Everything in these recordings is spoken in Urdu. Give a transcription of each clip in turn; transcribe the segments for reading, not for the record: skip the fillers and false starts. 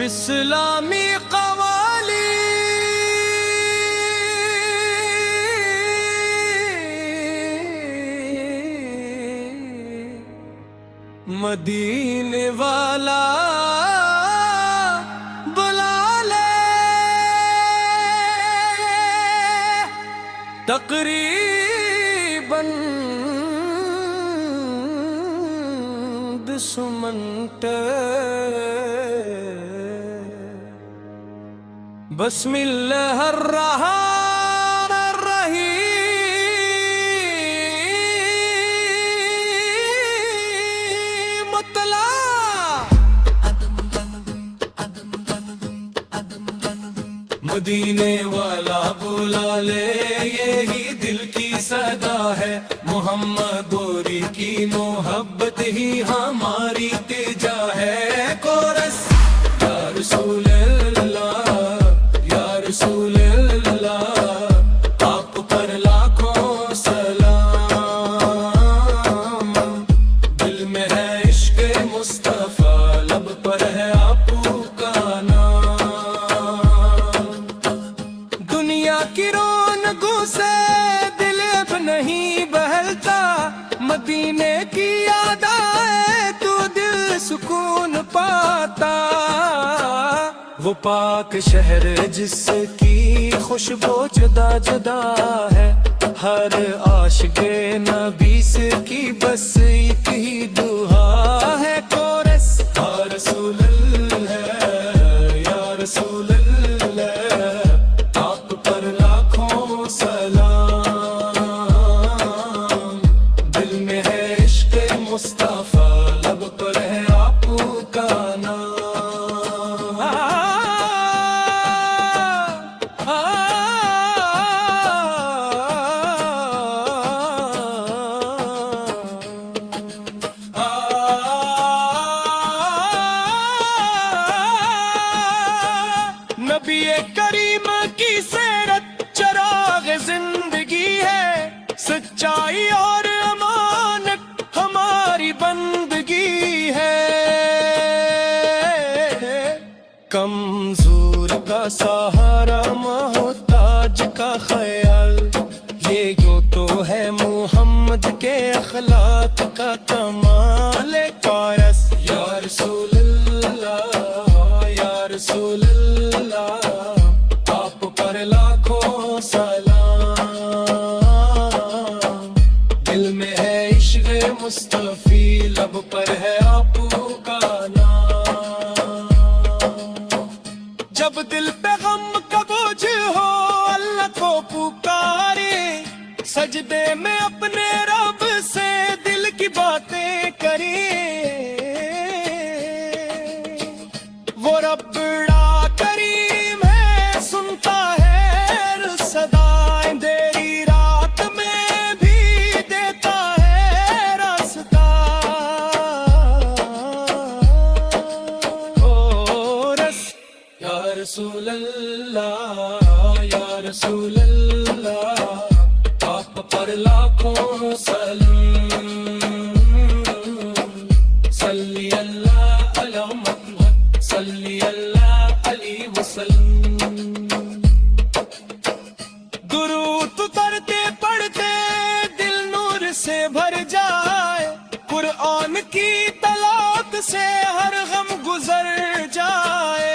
اسلامی قوالی مدینے والا بلا لے تقریباً دسمنٹ بسم اللہ الرحمن الرحیم مدینے والا بلا لے یہی دل کی صدا ہے محمد گوری کی محبت ہی ہماری تجا ہے کورس یا رسول اللہ رسول اللہ آپ پر لاکھوں سلام دل میں ہے عشق مصطفیٰ لب پر ہے آپ کا نام دنیا کی رونقوں سے دل اب نہیں بہلتا مدینے کی یاد آئے تو دل سکون پاتا وہ پاک شہر جس کی خوشبو جدا جدا ہے ہر عاشق نبی کی بس ایک ہی دعا ہے کورس یا رسول اللہ یا رسول اللہ آپ پر لاکھوں سلام دل میں ہے عشق مصطفیٰ لب پر ہے آپ کا نام نبی کریم کی سیرت چراغ زندگی ہے سچائی اور امانت ہماری بندگی ہے کمزور کا سہارا محتاج کا خیال یہ جو تو ہے محمد کے اخلاق کا کمال کارس یا رسول اللہ یا رسول اللہ آپ پر لاکھوں سلام دل میں ہے عشق مصطفی لب پر ہے آپ کا نام جب دل پہ غم کا بوجھ ہو اللہ کو پکارے سجدے میں اپنے رب سے دل کی باتیں کرے وہ رب بڑا کریم ہے سنتا ہے صدائیں دیری رات میں بھی دیتا ہے راستہ رس یا رسول اللہ یا رسول اللہ آپ پر لاکھوں سلام صلی اللہ علی محمد صلی اللہ علیہ وسلم درود اترتے پڑھتے دل نور سے بھر جائے قرآن کی تلاوت سے ہر غم گزر جائے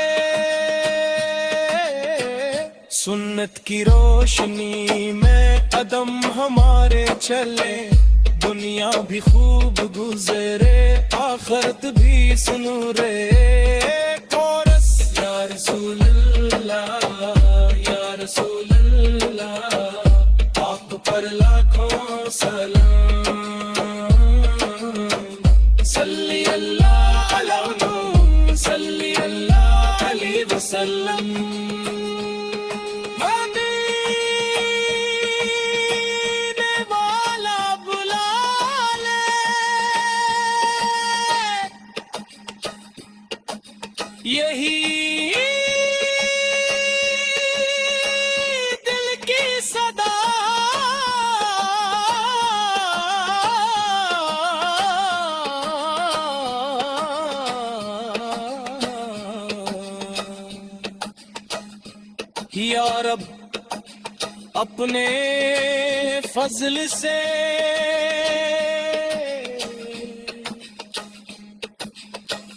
سنت کی روشنی میں قدم ہمارے چلے دنیا بھی خوب گزرے آخرت بھی سنورے کورس یا رسول اللہ یا رسول اللہ آپ پر لاکھوں سلام صلی اللہ علیہ صلی اللہ علیہ وسلم یہی دل کی صدا یا رب اپنے فضل سے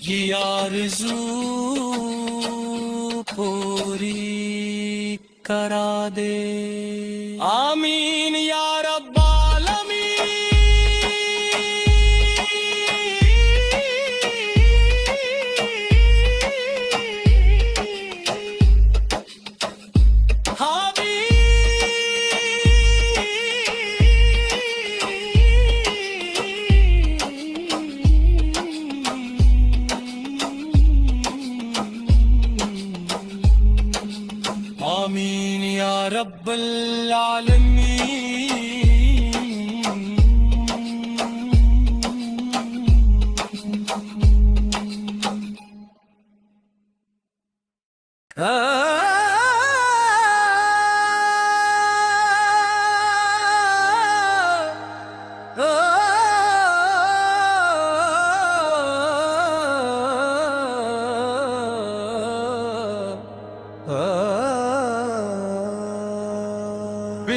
یہ آرزو پوری کرا دے آمین یا رب آمین یا رب العالمین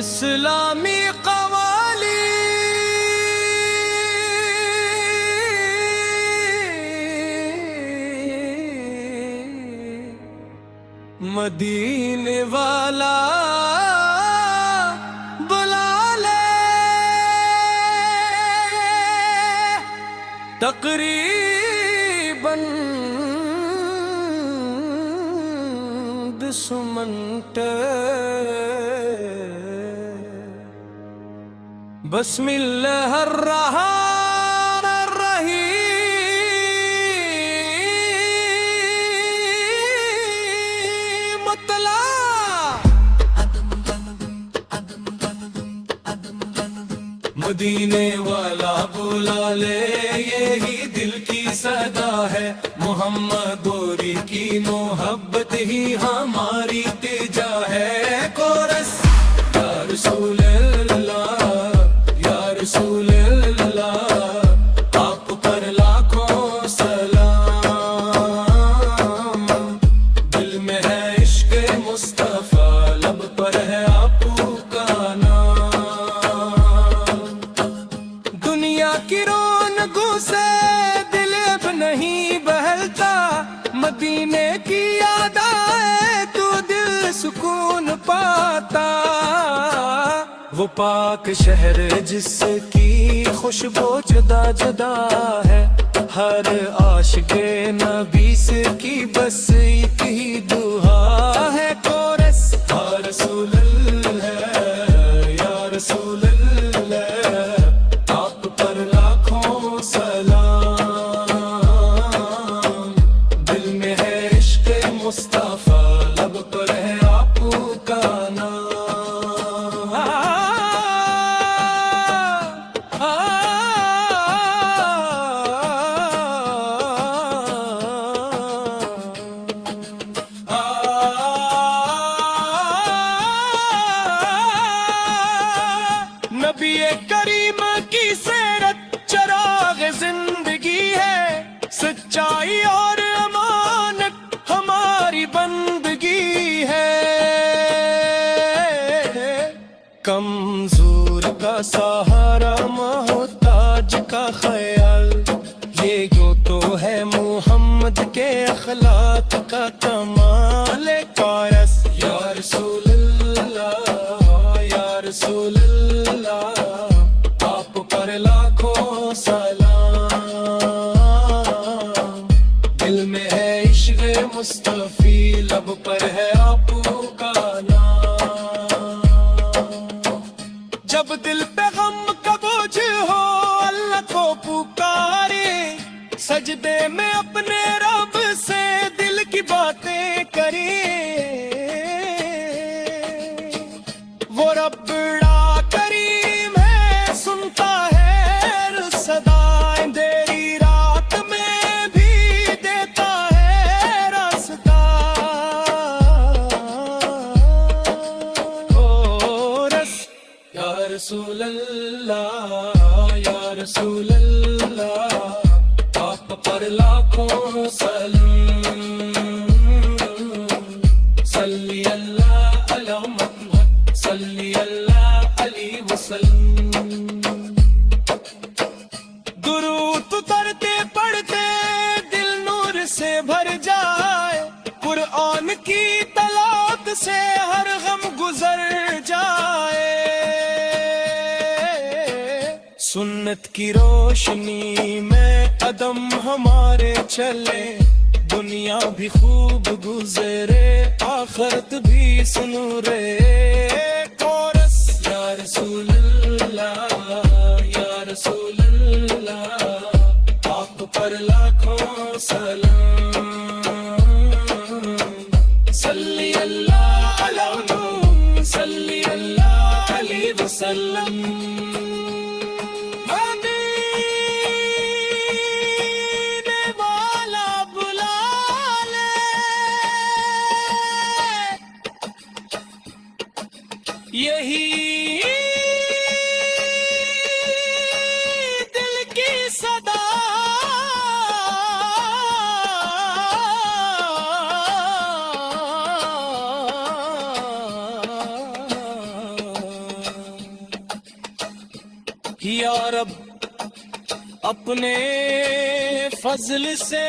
اسلامی قوالی مدینے والا بلا لے تقریباً دسمنٹ بسم اللہ الرحمن الرحیم مدینے والا بلا لے یہی دل کی صدا ہے محمد گوری کی محبت ہی ہماری تجا ہے کورس یا رسول اللہ رسول اللہ آپ پر لاکھوں سلام دل میں ہے عشق مصطفیٰ لب پر ہے آپ کا نام دنیا کی رونقوں سے دل اب نہیں بہلتا مدینے کی یاد آئے تو دل سکون پاتا وہ پاک شہر جس کی خوشبو جدا جدا ہے ہر عاشق نبی سے کی بس ایک ہی دعا ہے کورس یا رسول اللہ یا رسول اللہ آپ پر لاکھوں سلام دل میں ہے عشق مصطفیٰ لب پر ہے آپ کا نام نبی کریم کی سیرت چراغ زندگی ہے سچائی اور امانت ہماری بندگی ہے کمزور کا سہارا محتاج کا خیال یہ یوں تو ہے محمد کے اخلاق کا کمال کارس یا رسول اللہ یا رسول اللہ آپ پر لاکھوں سلام دل میں ہے عشق مصطفی لب پر ہے آپ کا نام جب دل پہ غم کا بوجھ ہو اللہ کو پکارے سجدے میں اپنے رب سے دل کی باتیں کرے وہ رب بڑا کریم ہے سنتا ہے صدائیں دیری رات میں بھی دیتا ہے رسول اللہ آپ پر لاکھوں سلام صلی اللہ علی محمد صلی اللہ علیہ وسلم درود اترتے پڑھتے دل نور سے بھر جائے قرآن کی تلاوت سے ہر غم گزر جائے سنت کی روشنی میں قدم ہمارے چلے دنیا بھی خوب گزرے آخرت بھی سنورے کورس یا رسول اللہ یا رسول اللہ آپ پر لاکھوں سلام صلی اللہ علیہ صلی اللہ علیہ وسلم یہی دل کی صدا یا رب اپنے فضل سے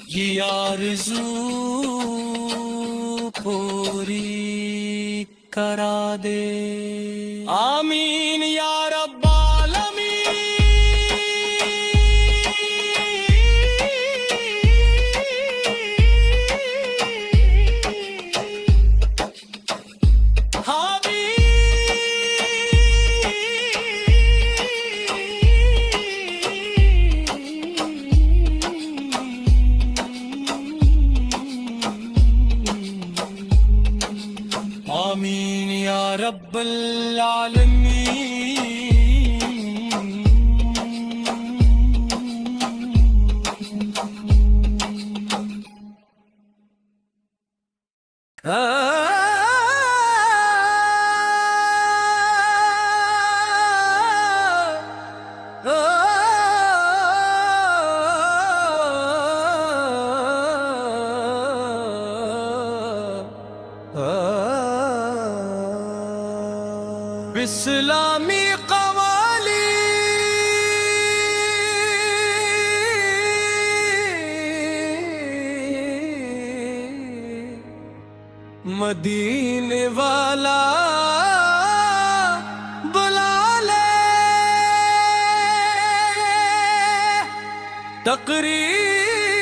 یہ آرزو پوری کرا دے آمین یا رب آمین یا رب العالمین اسلامی قوالی مدینے والا بلا لے تقریباً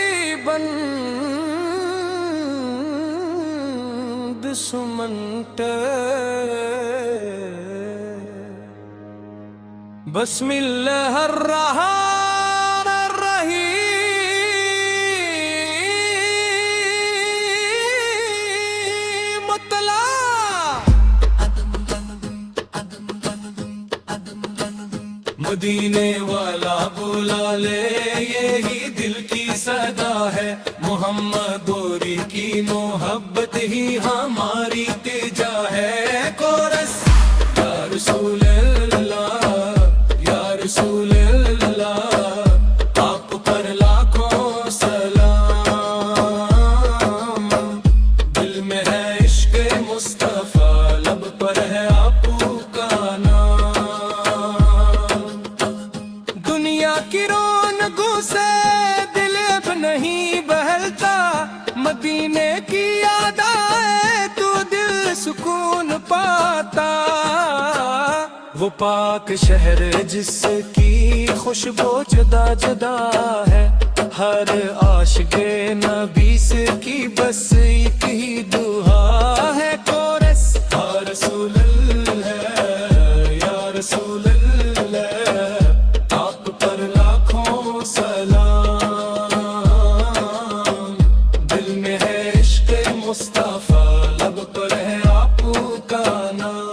دسمنٹ بسم اللہ الرحمن الرحیم مدینے والا بلا لے یہی دل کی صدا ہے محمد گوری کی محبت ہی ہماری تجا ہے کورس یا رسول اللہ رسول اللہ آپ پر لاکھوں سلام دل میں ہے عشق مصطفیٰ لب پر ہے آپ کا نام دنیا کی رونقوں سے دل اب نہیں بہلتا مدینے کی یاد آئے تو دل سکون پاتا وہ پاک شہر جس کی خوشبو جدا جدا ہے ہر عاشق نبی سے کی بس ایک ہی دعا ہے کورس یا رسول اللہ یا رسول اللہ آپ پر لاکھوں سلام دل میں ہے عشق مصطفیٰ لب پر ہے آپ کا نام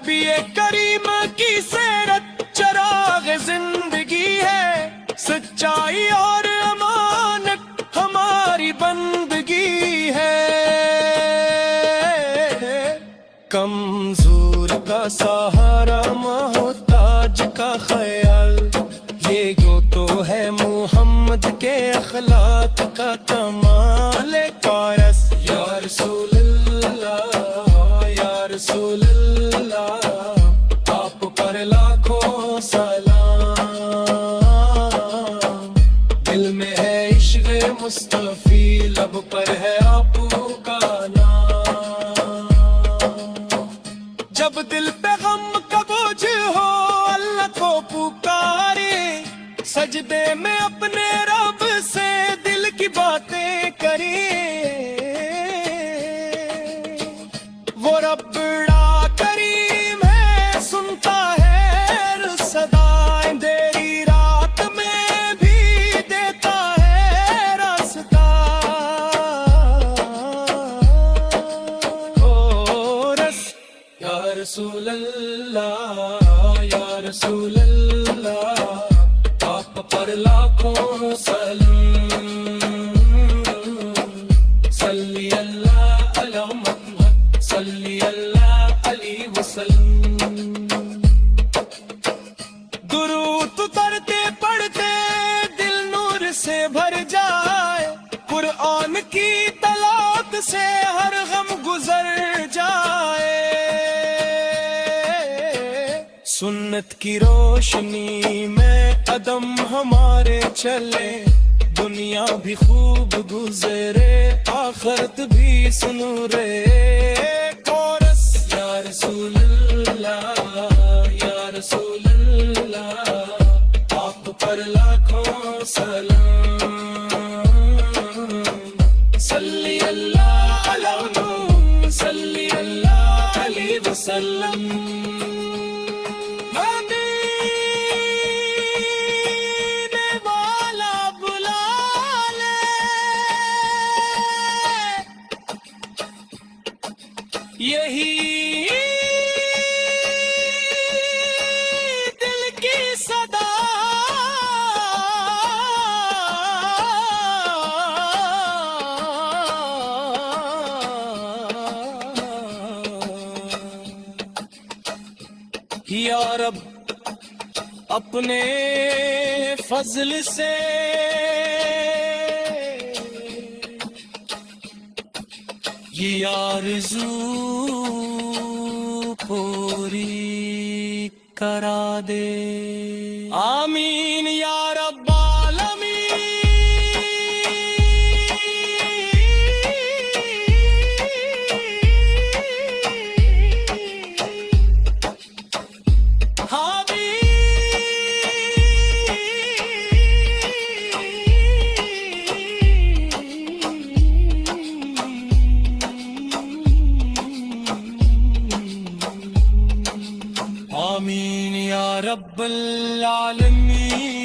نبی کریم کی سیرت چراغ زندگی ہے، سچائی اور امانت ہماری بندگی ہے۔ کمزور کا سہارا، محتاج کا خیال، یہ جو تو ہے محمد کے اخلاق کا کمال کارس۔ یا رسول اللہ، یا رسول اللہ، آپ پر لاکھوں سلام۔ دل میں ہے عشق مصطفی، لب پر ہے آپ کا نام۔ جب دل پہ غم کا بوجھ ہو، اللہ کو پکارے، سجدے میں اپنے رب سے دل کی باتیں کرے۔ وہ رب بڑا کریم ہے، سنتا ہے صدائیں، دیری رات میں بھی دیتا ہے راستہ۔ یا رسول اللہ، یا رسول اللہ، آپ پر لاکھوں سلام۔ صلی اللہ علی محمد، صلی اللہ علیہ وسلم۔ درود اترتے پڑھتے دل نور سے بھر جائے، قرآن کی تلاوت سے ہر غم گزر جائے۔ سنت کی روشنی میں قدم ہمارے چلے، دنیا بھی خوب گزرے، آخرت بھی سنورے۔ کورس۔ یا رسول اللہ، یا رسول اللہ، آپ پر لاکھوں سلام۔ صلی اللہ علی محمد، صلی اللہ علیہ وسلم۔ یہی دل کی صدا، یا رب اپنے فضل سے یہ آرزو پوری کرا دے۔ آمین یا رب العالمین۔ آمین یا رب العالمین۔